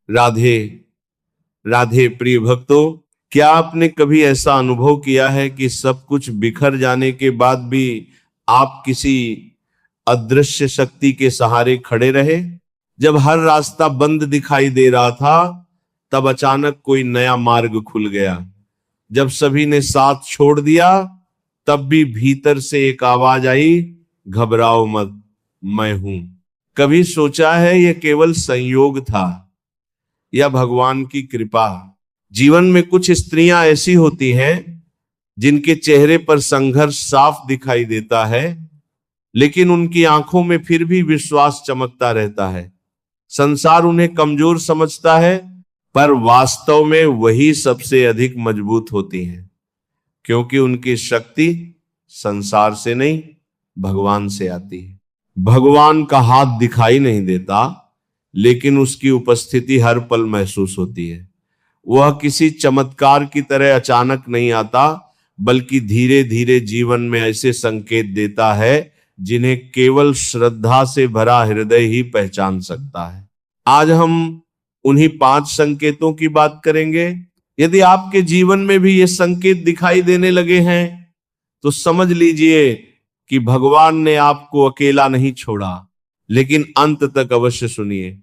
राधे राधे। प्रिय भक्तों, क्या आपने कभी ऐसा अनुभव किया है कि सब कुछ बिखर जाने के बाद भी आप किसी अदृश्य शक्ति के सहारे खड़े रहे? जब हर रास्ता बंद दिखाई दे रहा था, तब अचानक कोई नया मार्ग खुल गया। जब सभी ने साथ छोड़ दिया, तब भी भीतर से एक आवाज आई, घबराओ मत, मैं हूं। कभी सोचा है यह केवल संयोग था या भगवान की कृपा? जीवन में कुछ स्त्रियां ऐसी होती हैं जिनके चेहरे पर संघर्ष साफ दिखाई देता है, लेकिन उनकी आंखों में फिर भी विश्वास चमकता रहता है। संसार उन्हें कमजोर समझता है, पर वास्तव में वही सबसे अधिक मजबूत होती हैं, क्योंकि उनकी शक्ति संसार से नहीं, भगवान से आती है। भगवान का हाथ दिखाई नहीं देता, लेकिन उसकी उपस्थिति हर पल महसूस होती है। वह किसी चमत्कार की तरह अचानक नहीं आता, बल्कि धीरे धीरे जीवन में ऐसे संकेत देता है जिन्हें केवल श्रद्धा से भरा हृदय ही पहचान सकता है। आज हम उन्हीं 5 संकेतों की बात करेंगे। यदि आपके जीवन में भी ये संकेत दिखाई देने लगे हैं, तो समझ लीजिए कि भगवान ने आपको अकेला नहीं छोड़ा। लेकिन अंत तक अवश्य सुनिए,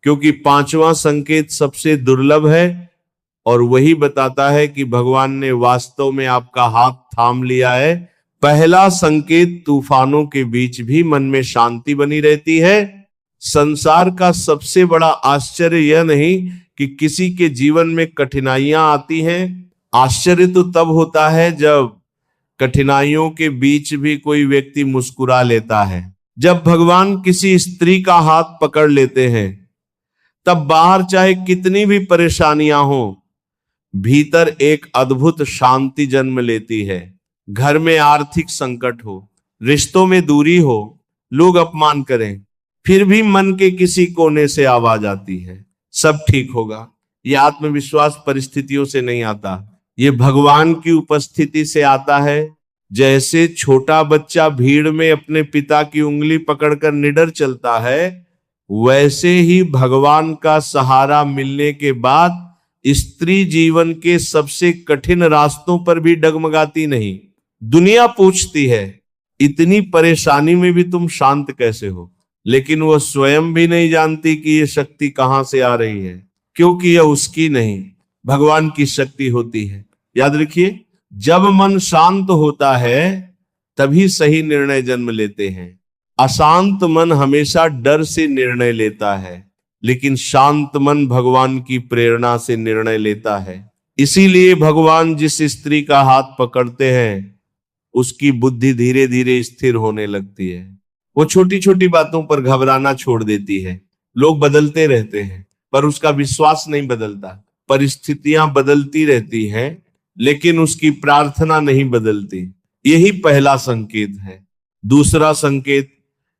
क्योंकि 5वां संकेत सबसे दुर्लभ है और वही बताता है कि भगवान ने वास्तव में आपका हाथ थाम लिया है। पहला संकेत, तूफानों के बीच भी मन में शांति बनी रहती है। संसार का सबसे बड़ा आश्चर्य यह नहीं कि किसी के जीवन में कठिनाइयां आती हैं। आश्चर्य तो तब होता है जब कठिनाइयों के बीच भी कोई व्यक्ति मुस्कुरा लेता है। जब भगवान किसी स्त्री का हाथ पकड़ लेते हैं, तब बाहर चाहे कितनी भी परेशानियां हो, भीतर एक अद्भुत शांति जन्म लेती है। घर में आर्थिक संकट हो, रिश्तों में दूरी हो, लोग अपमान करें, फिर भी मन के किसी कोने से आवाज आती है, सब ठीक होगा। यह आत्मविश्वास परिस्थितियों से नहीं आता, ये भगवान की उपस्थिति से आता है। जैसे छोटा बच्चा भीड़ में अपने पिता की उंगली पकड़कर निडर चलता है, वैसे ही भगवान का सहारा मिलने के बाद स्त्री जीवन के सबसे कठिन रास्तों पर भी डगमगाती नहीं। दुनिया पूछती है, इतनी परेशानी में भी तुम शांत कैसे हो? लेकिन वह स्वयं भी नहीं जानती कि यह शक्ति कहां से आ रही है, क्योंकि यह उसकी नहीं, भगवान की शक्ति होती है। याद रखिए, जब मन शांत होता है तभी सही निर्णय जन्म लेते हैं। अशांत मन हमेशा डर से निर्णय लेता है, लेकिन शांत मन भगवान की प्रेरणा से निर्णय लेता है। इसीलिए भगवान जिस स्त्री का हाथ पकड़ते हैं, उसकी बुद्धि धीरे धीरे स्थिर होने लगती है। वो छोटी छोटी बातों पर घबराना छोड़ देती है। लोग बदलते रहते हैं, पर उसका विश्वास नहीं बदलता। परिस्थितियां बदलती रहती हैं, लेकिन उसकी प्रार्थना नहीं बदलती। यही पहला संकेत है। दूसरा संकेत,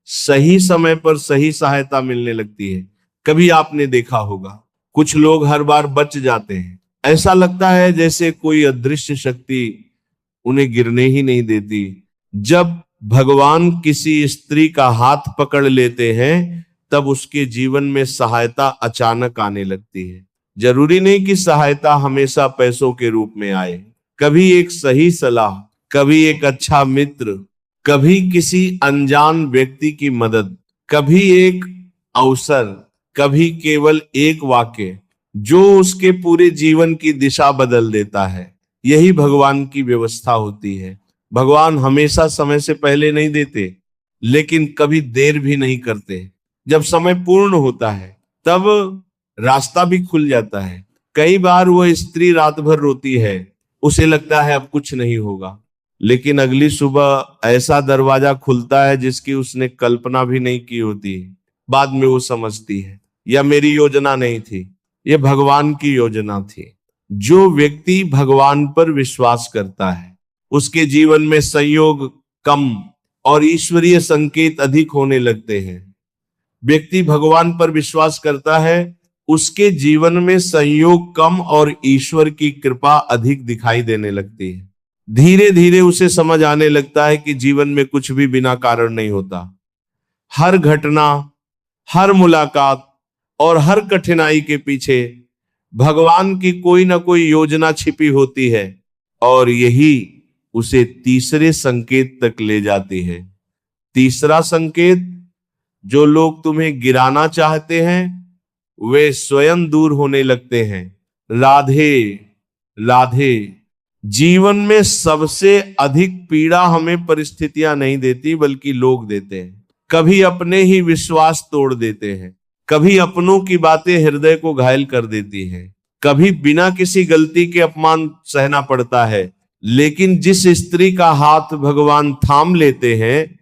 सही समय पर सही सहायता मिलने लगती है। कभी आपने देखा होगा, कुछ लोग हर बार बच जाते हैं। ऐसा लगता है जैसे कोई अदृश्य शक्ति उन्हें गिरने ही नहीं देती। जब भगवान किसी स्त्री का हाथ पकड़ लेते हैं, तब उसके जीवन में सहायता अचानक आने लगती है। जरूरी नहीं कि सहायता हमेशा पैसों के रूप में आए। कभी एक सही सलाह, कभी एक अच्छा मित्र, कभी किसी अनजान व्यक्ति की मदद, कभी एक अवसर, कभी केवल एक वाक्य जो उसके पूरे जीवन की दिशा बदल देता है। यही भगवान की व्यवस्था होती है। भगवान हमेशा समय से पहले नहीं देते, लेकिन कभी देर भी नहीं करते। जब समय पूर्ण होता है, तब रास्ता भी खुल जाता है। कई बार वह स्त्री रात भर रोती है, उसे लगता है अब कुछ नहीं होगा, लेकिन अगली सुबह ऐसा दरवाजा खुलता है जिसकी उसने कल्पना भी नहीं की होती। बाद में वो समझती है, यह मेरी योजना नहीं थी, यह भगवान की योजना थी। जो व्यक्ति भगवान पर विश्वास करता है, उसके जीवन में संयोग कम और ईश्वरीय संकेत अधिक होने लगते हैं। व्यक्ति भगवान पर विश्वास करता है, उसके जीवन में संयोग कम और ईश्वर की कृपा अधिक दिखाई देने लगती है। धीरे धीरे उसे समझ आने लगता है कि जीवन में कुछ भी बिना कारण नहीं होता। हर घटना, हर मुलाकात और हर कठिनाई के पीछे भगवान की कोई ना कोई योजना छिपी होती है और यही उसे तीसरे संकेत तक ले जाती है। तीसरा संकेत, जो लोग तुम्हें गिराना चाहते हैं वे स्वयं दूर होने लगते हैं। राधे राधे। जीवन में सबसे अधिक पीड़ा हमें परिस्थितियां नहीं देती बल्कि लोग देते हैं। कभी अपने ही विश्वास तोड़ देते हैं, कभी अपनों की बातें हृदय को घायल कर देती हैं, कभी बिना किसी गलती के अपमान सहना पड़ता है। लेकिन जिस स्त्री का हाथ भगवान थाम लेते हैं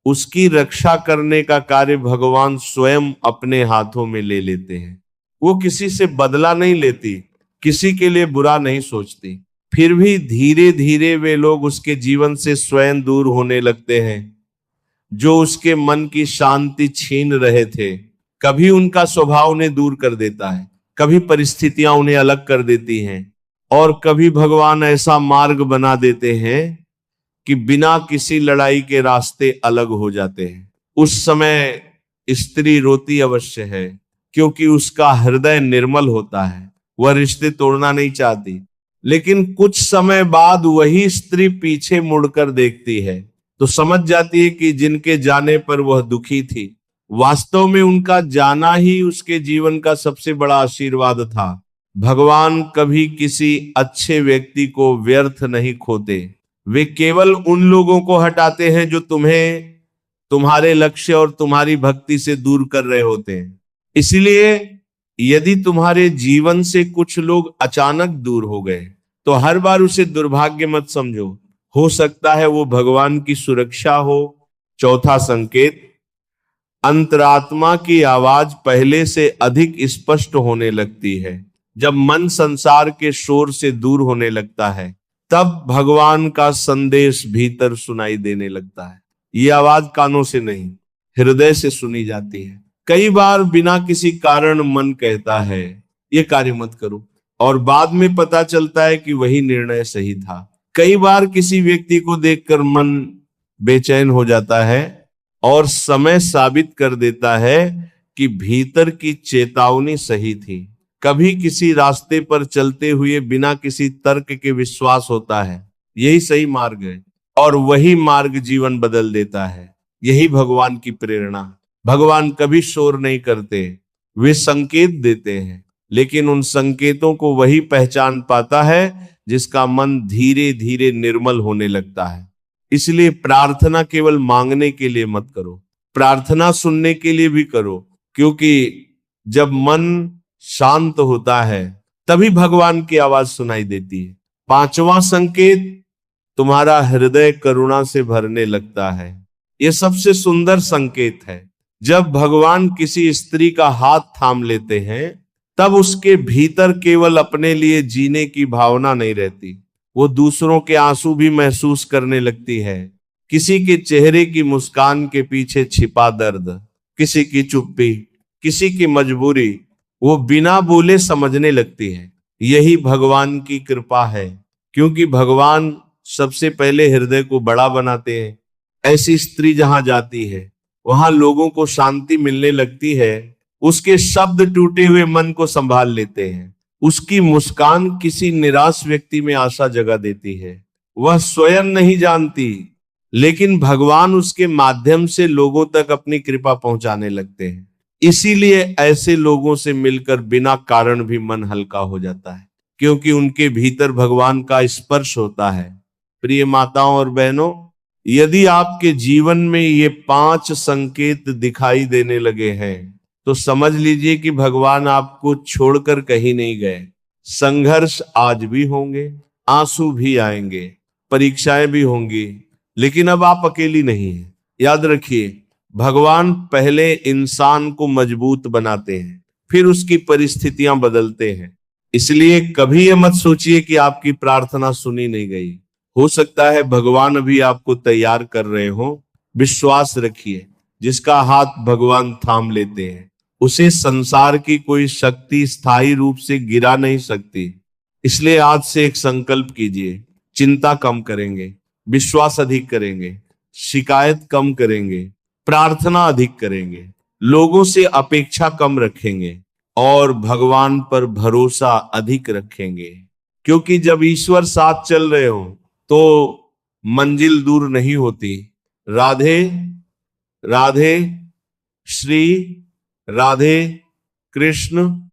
उसकी रक्षा करने का कार्य भगवान स्वयं अपने हाथों में ले लेते हैं। वो किसी से बदला नहीं लेती, किसी के लिए बुरा नहीं सोचती, फिर भी धीरे धीरे वे लोग उसके जीवन से स्वयं दूर होने लगते हैं जो उसके मन की शांति छीन रहे थे। कभी उनका स्वभाव उन्हें दूर कर देता है, कभी परिस्थितियां उन्हें अलग कर देती हैं और कभी भगवान ऐसा मार्ग बना देते हैं कि बिना किसी लड़ाई के रास्ते अलग हो जाते हैं। उस समय स्त्री रोती अवश्य है क्योंकि उसका हृदय निर्मल होता है, वह रिश्ते तोड़ना नहीं चाहती। लेकिन कुछ समय बाद वही स्त्री पीछे मुड़कर देखती है तो समझ जाती है कि जिनके जाने पर वह दुखी थी वास्तव में उनका जाना ही उसके जीवन का सबसे बड़ा आशीर्वाद था। भगवान कभी किसी अच्छे व्यक्ति को व्यर्थ नहीं खोते, वे केवल उन लोगों को हटाते हैं जो तुम्हें तुम्हारे लक्ष्य और तुम्हारी भक्ति से दूर कर रहे होते हैं। इसलिए यदि तुम्हारे जीवन से कुछ लोग अचानक दूर हो गए तो हर बार उसे दुर्भाग्य मत समझो, हो सकता है वो भगवान की सुरक्षा हो। चौथा संकेत, अंतरात्मा की आवाज पहले से अधिक स्पष्ट होने लगती है। जब मन संसार के शोर से दूर होने लगता है तब भगवान का संदेश भीतर सुनाई देने लगता है। ये आवाज कानों से नहीं, हृदय से सुनी जाती है। कई बार बिना किसी कारण मन कहता है ये कार्य मत करो और बाद में पता चलता है कि वही निर्णय सही था। कई बार किसी व्यक्ति को देखकर मन बेचैन हो जाता है और समय साबित कर देता है कि भीतर की चेतावनी सही थी। कभी किसी रास्ते पर चलते हुए बिना किसी तर्क के विश्वास होता है यही सही मार्ग है और वही मार्ग जीवन बदल देता है। यही भगवान की प्रेरणा। भगवान कभी शोर नहीं करते, वे संकेत देते हैं, लेकिन उन संकेतों को वही पहचान पाता है जिसका मन धीरे धीरे निर्मल होने लगता है। इसलिए प्रार्थना केवल मांगने के लिए मत करो, प्रार्थना सुनने के लिए भी करो, क्योंकि जब मन शांत होता है तभी भगवान की आवाज सुनाई देती है। पांचवा संकेत, तुम्हारा हृदय करुणा से भरने लगता है। यह सबसे सुंदर संकेत है। जब भगवान किसी स्त्री का हाथ थाम लेते हैं तब उसके भीतर केवल अपने लिए जीने की भावना नहीं रहती, वो दूसरों के आंसू भी महसूस करने लगती है। किसी के चेहरे की मुस्कान के पीछे छिपा दर्द, किसी की चुप्पी, किसी की मजबूरी वो बिना बोले समझने लगती है। यही भगवान की कृपा है, क्योंकि भगवान सबसे पहले हृदय को बड़ा बनाते हैं। ऐसी स्त्री जहां जाती है वहां लोगों को शांति मिलने लगती है। उसके शब्द टूटे हुए मन को संभाल लेते हैं, उसकी मुस्कान किसी निराश व्यक्ति में आशा जगा देती है। वह स्वयं नहीं जानती, लेकिन भगवान उसके माध्यम से लोगों तक अपनी कृपा पहुंचाने लगते हैं। इसीलिए ऐसे लोगों से मिलकर बिना कारण भी मन हल्का हो जाता है, क्योंकि उनके भीतर भगवान का स्पर्श होता है। प्रिय माताओं और बहनों, यदि आपके जीवन में ये 5 संकेत दिखाई देने लगे हैं तो समझ लीजिए कि भगवान आपको छोड़कर कहीं नहीं गए। संघर्ष आज भी होंगे, आंसू भी आएंगे, परीक्षाएं भी होंगी, लेकिन अब आप अकेली नहीं हैं। याद रखिए, भगवान पहले इंसान को मजबूत बनाते हैं, फिर उसकी परिस्थितियां बदलते हैं। इसलिए कभी ये मत सोचिए कि आपकी प्रार्थना सुनी नहीं गई। हो सकता है भगवान अभी आपको तैयार कर रहे हो। विश्वास रखिए, जिसका हाथ भगवान थाम लेते हैं उसे संसार की कोई शक्ति स्थायी रूप से गिरा नहीं सकती। इसलिए आज से एक संकल्प कीजिए, चिंता कम करेंगे, विश्वास अधिक करेंगे, शिकायत कम करेंगे, प्रार्थना अधिक करेंगे, लोगों से अपेक्षा कम रखेंगे, और भगवान पर भरोसा अधिक रखेंगे। क्योंकि जब ईश्वर साथ चल रहे हो तो मंजिल दूर नहीं होती। राधे राधे, श्री राधे कृष्ण।